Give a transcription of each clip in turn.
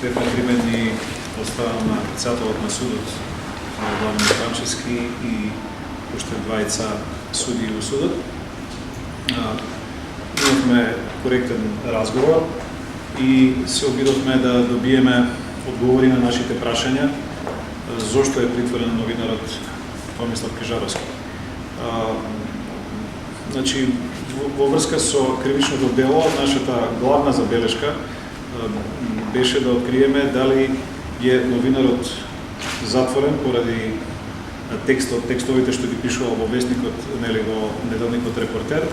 бевме примедни од страна на председателот на судот, главен Станчевски и уште двајца суди во судот. Имавме коректен разговор и се обидовме да добиеме одговори на нашите прашања зошто е притворен новинарот Томислав Кежаровски. Значи, во врска со кривичното дело, нашата главна забелешка беше да откриеме дали е новинарот затворен поради текстовите што ги пишувал во вестникот, нели во неделникот Репортер,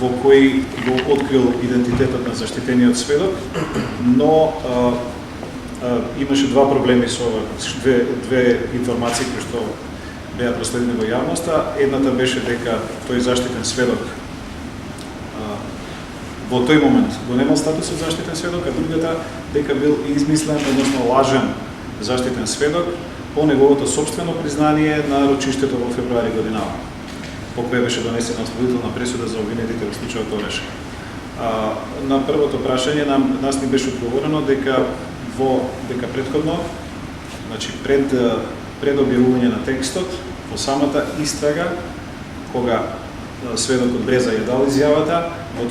во кој го открил идентитетот на заштитениот сведок, но имаше два проблеми со две информации кои што беа проследени во јавноста. Едната беше дека тој заштитен сведок во тој момент го немал статус од заштитен сведок, а другата дека бил измислен, односно лажен заштитен сведок по неговото сопствено признание на рочиштето во февруари годинава, по кое беше донесена освободителна пресуда за обвинетите во случајот Ореше. На првото прашање нас ни беше одговорено дека претходно, значи пред објавување на текстот, во самата истрага, кога сведокот Бреза ја дал изјавата, во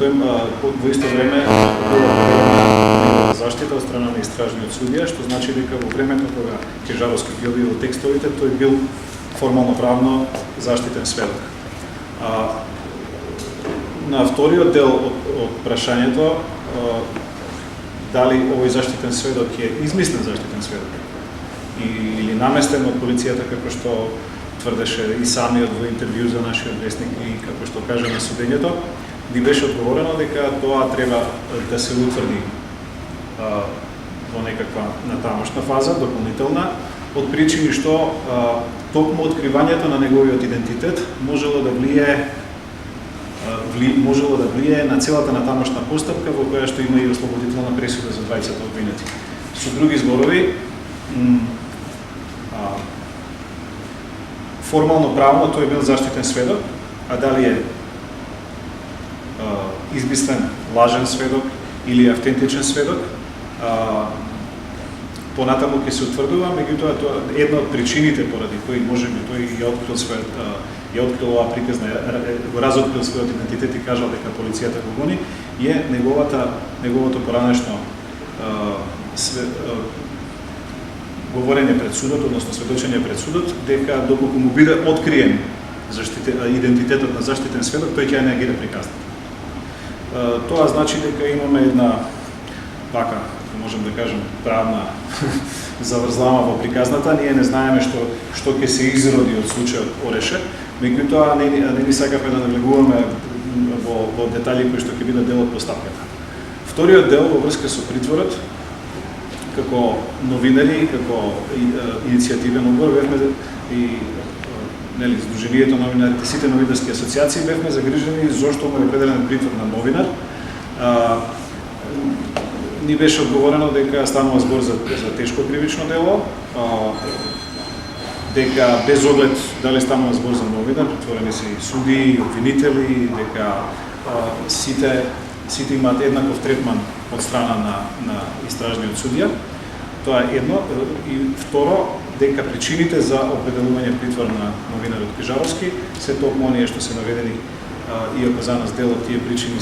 исто време била заштита од страна на истражниот судија, што значи дека во времето кога Кежаровски ги објавил текстовите, тој бил формално правно заштитен сведок. На вториот дел од прашањето, дали овој заштитен сведок е измислен заштитен сведок или наместен од полицијата, како што тврдеше и самиот во интервју за нашиот вестник и како што кажа на судењето, ни беше одговорено дека тоа треба да се утврди во некаква натамошна фаза, дополнителна, од причини што токму откривањето на неговиот идентитет можело да влие на целата натамошна постапка во која што има и ослободителна пресуда за двајцата обвинети. Со други зборови, формално правно тој бил заштитен сведок, а дали е измислен лажен сведок или автентичен сведок, понатаму ќе се утврдува, меѓутоа тоа една од причините поради кои можеби тој ја открил оваа приказна, го разоткрил својот идентитет и кажал дека полицијата го гони, е неговото поранешно говорење пред судот, односно сведочење пред судот, дека доколку му биде откриен идентитетот на заштитен сведок, тој ќе ја неагира приказната. Тоа значи дека имаме една, така, можем да кажем, правна заврзлама во приказната. Ние не знаеме што ќе се изроди од случајот Ореше, меѓутоа не ни сакавме да навлегуваме во детали кои што ќе бидат дел од постапката. Вториот дел во врска со притворот, како новинари, како иницијативен одбор, бевме и Сдруженијето новинарите, сите новинарски асоциации бевме загрижени зошто му е определен притвор на новинар. Ни беше одговорено дека станува збор за тешко кривично дело, дека без оглед дали станува збор за новинар, притворени се и суди, и обвинители, дека сите имаат еднаков третман од страна на истражниот судија. Тоа е едно. И второ, дека причините за определување притвор на новинарот Кежаровски се токму оние што се наведени, иако за нас дел од тие причини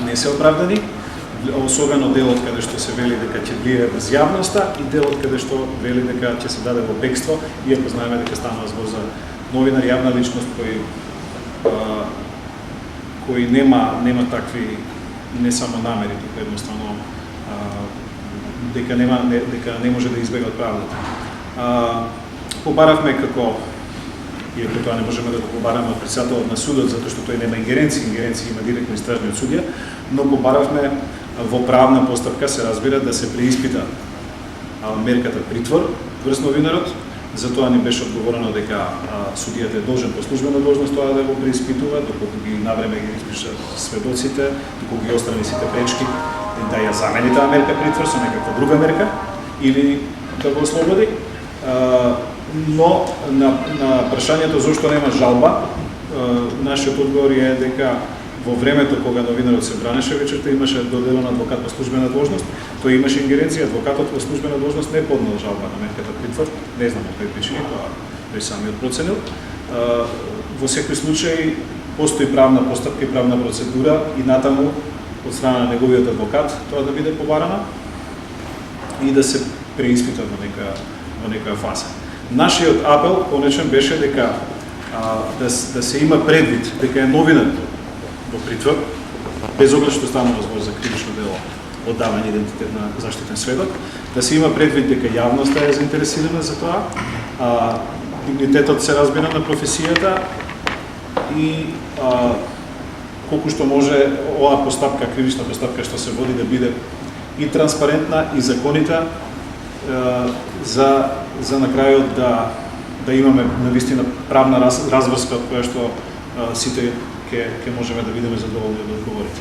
не се оправдани, особено делот каде што се вели дека ќе влие без јавноста и делот каде што вели дека ќе се даде во бегство, иако знаеме дека станува збор за новинар, јавна личност кој нема такви не само намери, тука едноставно дека не може да избега од правдата. Побаравме иако тоа не можеме да го побараме од председателот на судот, затоа што тој нема ингеренции има директно истражниот судија, но побаравме во правна постапка, се разбира, да се преиспита мерката притвор врз новинарот. Затоа ни беше одговорено дека судијата е должен по службена должност тоа да го преиспитува, доколку ги навреме ги испиша сведоците, доколку ги острани сите пречки, да ја замени таа мерка притвор со некаква друга мерка или да го ослободи. Но на прашањето зошто нема жалба, нашиот одговор е дека во времето кога новинарот се бранеше вечерта имаше доделен адвокат по службена должност, тој имаше ингеренција, адвокатот во службена должност не поднел жалба на мерката притвор, не знам од кои причини, тоа тој самиот проценил. Во секој случај постои правна постапка и правна процедура и натаму од страна на неговиот адвокат тоа да биде побарана и да се преиспита во некоја фаза. Нашиот апел конечно беше дека да се има предвид дека е новинар во притвор, без оглед што станува збор за кривично дело оддавање идентитет на заштитен сведок, да се има предвид дека јавноста е заинтересирана за тоа, дигнитетот се разбира на професијата и колку што може оваа постапка, кривична постапка што се води да биде и транспарентна и законита за на крајот да имаме навистина правна разврска од која што сите ќе можеме да бидеме задоволни да одговорите.